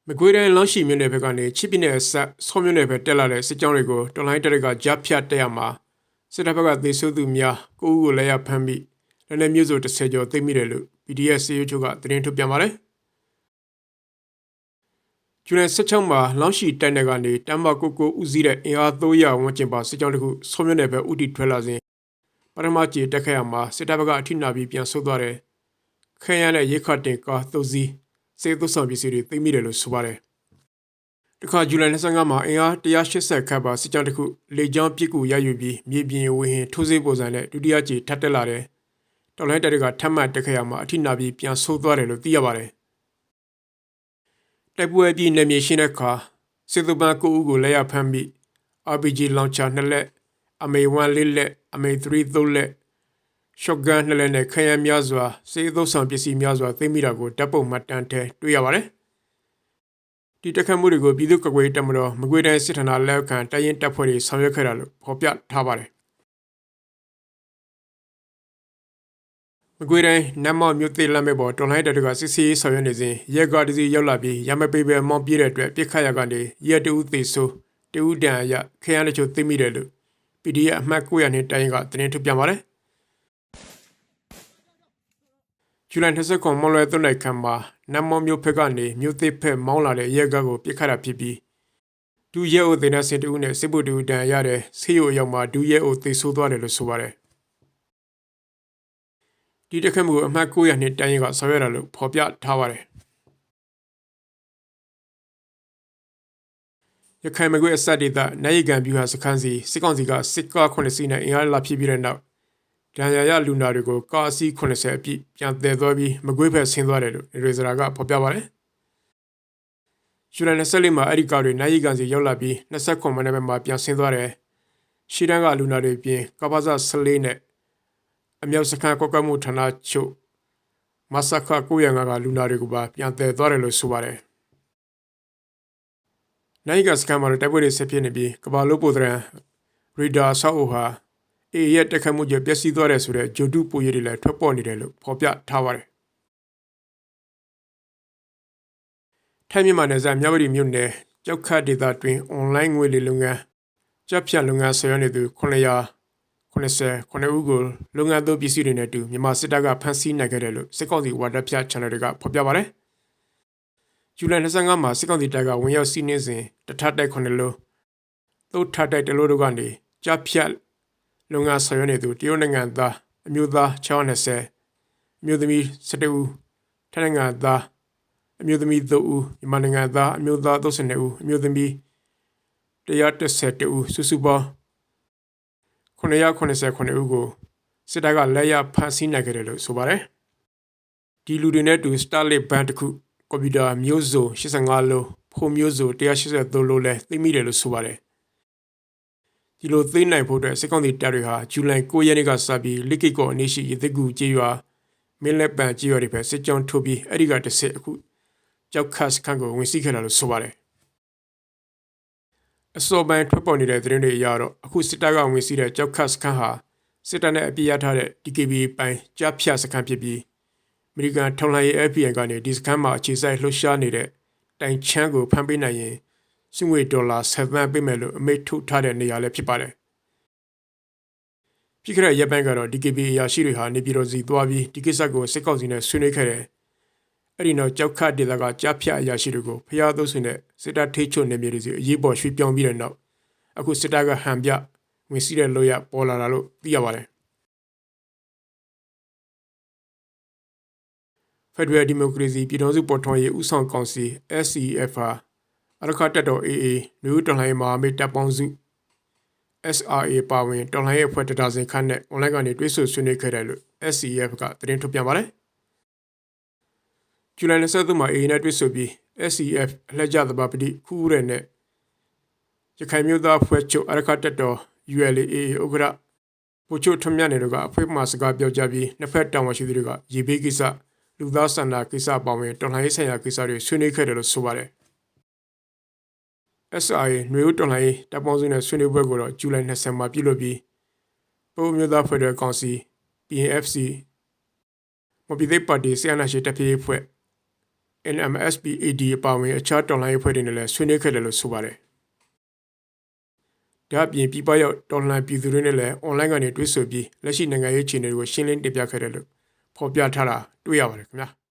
မကွေးတိုင်းလောင်းရှိမြို့နယ်ဘက်ကနေချစ်ပြင်းတဲ့အဆက်ဆောမြို့နယ်ဘက်တက်လာတဲ့စစ်ကြောင်းတွေကိုတော်လိုင်းတပ်ကကြားဖြတ်တက်ရမှာစစ်တပ်ဘက်ကသေဆုံးသူများကိုဦးကိုလည်းရဖမ်းပြီးလည်းလည်းမြို့စု30ကျော်သိမ်းမိတယ်လို့ PDF စေရွချိုကသတင်းထုတ်ပြန်ပါတယ်။ဂျူလိုင်16မှာလောင်းရှိတိုက်နယ်ကနေတမ်ဘာကိုဦးစီးတဲ့အင်အား300ဝန်းကျင်ပါစစ်ကြောင်းတစ်ခုဆောမြို့နယ်ဘက်ဥတီထွက်လာစဉ်ပထမကြေတက်ခဲ့ရမှာစစ်တပ်ဘက်ကအထိနာပြီးပြန်ဆုတ်သွားတယ်။ခဲရတဲ့ရိခတ်တင်ကား3စီးစေသွဆောင်ပစ္စည်းတွေသိမ်းမိတယ်လို့ဆိုပါတယ်။တခါဇူလိုင်25မှာအင်အား180ခန့်ပါစစ်ကြောင်းတစ်ခုလေကြောင်းပစ်ကူရယူပြီးမြေပြင်ဝင်းထိုးစေးပုံစံနဲ့ဒုတိယကြေထပ်တက်လာတယ်။တော်လိုင်းတပ်တွေကထပ်မံတက်ခဲ့ရမှာအထိနာပြီးပြန်ဆုတ်သွားတယ်လို့သိရပါတယ်။တိုက်ပွဲပြီးနေမြေရှင်းတဲ့အခါစစ်သူပန်း9ဦးကိုလည်းရဖမ်းပြီး RPG လောင်ချာ2လက်အမေ1 4လက်အမေ3 3လက်shotgun 2လက်နဲ့ခရမ်းများစွာစေးသုံးဆောင်ပစ္စည်းများစွာသိမ်းမိတာကိုတပ်ပုံမှတ်တမ်းထဲတွေ့ရပါတယ်။ဒီတက်ခတ်မှုတွေကိုပြည်သူ့ကာကွယ်ရေးတပ်မတော်မကွေးတိုင်းစစ်ဌာနလက်အောက်ခံတိုင်းရင်တပ်ဖွဲ့တွေဆောင်ရွက်ခဲ့တာလို့ဖော်ပြထားပါတယ်။မကွေးတိုင်းနတ်မောက်မြို့သေးလမ်းမဲ့ပေါ်တော်လိုင်းတပ်တွေကစစ်ဆေးဆောင်ရွက်နေစဉ်ရဲကားတစ်စီးရောက်လာပြီးရမပေပဲမောင်းပြေးတဲ့အတွက်ပြစ်ခတ်ရကနေရဲတဦးသေဆုံးတဦးဒဏ်ရာခရမ်းတချို့သိမ်းမိတယ်လို့ PDF အမှတ်900နဲ့တိုင်းကသတင်းထုတ်ပြန်ပါတယ်။ဇူလိုင်29မော်လွယ်သွန်းနိုင်ခမ်းမှာနတ်မောက်မြို့ဖက်ကနေမြို့သေးဖက်မောင်းလာတဲ့ရဲကားကိုပြစ်ခတ်တာဖြစ်ပြီးဒူရဲအိုသေနတ်စင်တဦးနဲ့စစ်ဗိုလ်တဦးဒဏ်ရာရတဲ့ဆေးရုံရောက်မှာဒူရဲအိုသေဆုံးသွားတယ်လို့ဆိုပါတယ်။ဒီတက်ခတ်မှုအမှတ်900နဲ့တိုင်းကဆောင်ရွက်တာလို့ဖော်ပြထားပါတယ်။ရခိုင်မကွေးအစက်ဒေသနိုင်ရီကန်ဗျူဟာစခန်းစီစစ်ကောင်စီကစစ်ကား9စီးနဲ့အင်အားလာဖြစ်ပြီးတဲ့နောက်ဒဏ်ရာရလူနာတွေကိုကားအစီး80အပြည့်ပြန်သယ်သွားပြီးမကွေးဘက်ဆင်းသွားတယ်လို့ရေဇရာကဖော်ပြပါတယ်။ဇူလိုင်24မှာအဲ့ဒီကားတွေနိုင်ရီကန်စီရောက်လာပြီး29မိနစ်မှာပြန်ဆင်းသွားတယ်။ရှီတန်းကလူနာတွေပြင်ကပ္ပဇ14နဲ့အမြောက်စခန်းကွက်ကမှုဌာနချုပ်မဆခ905ကလူနာတွေကိုပါပြန်သယ်သွားတယ်လို့ဆိုပါတယ်။နိုင်ကစခန်းမှာတိုက်ပွဲတွေဆက်ဖြစ်နေပြီးကဘာလို့ပိုဒရန်ရီဒါဆောက်အိုဟာအေးရဲ့တက်ခတ်မှုကြောင့်ပျက်စီးသွားတယ်ဆိုတဲ့ဂျိုဒုပိုရည်တွေလည်းထွက်ပေါ်နေတယ်လို့ဖော်ပြထားပါတယ်။ထိုင်းမြန်မာနယ်စပ်မြဝတီမြို့နယ်ကြောက်ခတ်ဒေသတွင်အွန်လိုင်းငွေလေလုပ်ငန်းကြက်ဖြတ်လုပ်ငန်းဆောင်ရွက်နေသူ989ဦးကိုလုပ်ငန်းသုံးပစ္စည်းတွေနဲ့တူမြန်မာစစ်တပ်ကဖမ်းဆီးနိုင်ခဲ့တယ်လို့စစ်ကောင်စီဝါဒဖြတ် channel တွေကဖော်ပြပါတယ်။ဇူလိုင်25မှာစစ်ကောင်စီတပ်ကဝင်ရောက်စီးနင်းစဉ်တထတိုက်9လုံးသို့ထတိုက်တလို့တို့ကနေကြက်ဖြတ်လုပ်ငန်းဆောင်ရွက်နေသူတရုတ်နိုင်ငံသားအမျိုးသား620အမျိုးသမီး17ဦးထိုင်းနိုင်ငံသားအမျိုးသမီး3ဦးမြန်မာနိုင်ငံသားအမျိုးသား32ဦးအမျိုးသမီး112ဦးစုစုပေါင်း989ဦးကိုစစ်တပ်ကလက်ရဖမ်းဆီးနိုင်ခဲ့တယ်လို့ဆိုပါတယ်။ဒီလူတွေနဲ့တူ Starlink band တစ်ခုကွန်ပျူတာမျိုးစုံ85လုံးဖုန်းမျိုးစုံ183လုံးလည်းသိမ်းမိတယ်လို့ဆိုပါတယ်။ဒီလိုသိမ်းနိုင်ဖို့အတွက်စစ်ကောင်စီတပ်တွေဟာဇူလိုင်9ရက်နေ့ကစပြီးလိကိကောအနည်းရှိရသကူကြေးရွာမင်းလက်ပံကြေးရွာတွေပဲစစ်ကြောင်းထုတ်ပြီးအဲ့ဒီကတစ်ဆက်အခုကြောက်ခတ်စခန်းကိုဝင်စီးခဲ့တာလို့ဆိုပါတယ်။အစောပိုင်းထွက်ပေါ်နေတဲ့သတင်းတွေအရတော့အခုစစ်တပ်ကဝင်စီးတဲ့ကြောက်ခတ်စခန်းဟာစစ်တပ်နဲ့အပြစ်ရထားတဲ့ DKB ပိုင်းကြားဖြတ်စခန်းဖြစ်ပြီးအမေရိကန်ထောက်လှမ်းရေး FBI ကနေဒီစခန်းမှာအခြေစိုက်လှုပ်ရှားနေတဲ့တိုင်ချမ်းကိုဖမ်းပေးနိုင်ရင်စုငွေဒေါ်လာ7သန်းပေးမယ်လို့အမိန့်ထုတ်ထားတဲ့နေရာလည်းဖြစ်ပါတယ်။ပြည်ခရက်ရပ်ပိုင်းကတော့ DKB အရာရှိတွေဟာနေပြည်တော်စီသွားပြီးဒီကိစ္စကိုစစ်ကောင်စီနဲ့ဆွေးနွေးခဲ့တယ်။အဲ့ဒီနောက်ကြောက်ခတ်ဒေသကကြားဖြတ်အရာရှိတွေကိုဖျားသုံးဆွေနဲ့စစ်တပ်ထိချုံနေမြေတွေစီအရေးပေါ်ရွှေ့ပြောင်းပြီးတဲ့နောက်အခုစစ်တပ်ကဟန်ပြဝင်စီးတဲ့လို့ရပေါ်လာတာလို့သိရပါတယ်။ဖက်ဒရယ်ဒီမိုကရေစီပြည်ထောင်စုပေါ်ထွန်းရေးဦးဆောင်ကောင်စီ SCF ဟာအရခတ်တော် AA နယူးတော်လှန်ရေးမဟာမိတ်တပ်ပေါင်းစု SRA ပါဝင်တော်လှန်ရေးအဖွဲ့တဒါဇင်ခန့်နဲ့ online ကနေတွေ့ဆုံဆွေးနွေးခဲ့တယ်လို့ SCF ကသတင်းထုတ်ပြန်ပါတယ်။ဇူလိုင်23မှာ AA နဲ့တွေ့ဆုံပြီး SCF အလှည့်ကျသဘာပတိခူးရဲနဲ့ရခိုင်မျိုးသားဖွဲ့ချုပ်အရခတ်တော် ULA ဥက္ကဋ္ဌဗိုလ်ချုပ်ထွန်းမြတ်နေတို့ကအဖွဲ့မှစကားပြောကြပြီးနှစ်ဖက်တာဝန်ရှိသူတွေကရေဘေးကိစ္စလူသားဆန္ဒကိစ္စပါဝင်တော်လှန်ရေးဆိုင်ရာကိစ္စတွေဆွေးနွေးခဲ့တယ်လို့ဆိုပါတယ်။ SRA နွေဦးတော်လှန်ရေးတပ်ပေါင်းစုနဲ့ဆွေးနွေးပွဲကိုတော့ဇူလိုင်20မှာပြုလုပ်ပြီးပုံမျိုးသားဖက်ဒရယ်ကောင်စီ PNFC မပြည်သေးပါတီဆီယနာရှိတပ်ပြေးဖွဲ့ NMSP-AD အပါအဝင်အခြားတော်လှန်ရေးအဖွဲ့တွေနဲ့လည်းဆွေးနွေးခဲ့တယ်လို့ဆိုပါတယ်။ဒါ့အပြင်ပြည်ပရောက်တော်လှန်ပြည်သူတွေနဲ့လည်းအွန်လိုင်းကနေတွေ့ဆုံပြီးလက်ရှိနိုင်ငံရေးအခြေအနေတွေကိုရှင်းလင်းတင်ပြခဲ့တယ်လို့ဖော်ပြထားတာတွေ့ရပါတယ်ခင်ဗျာ။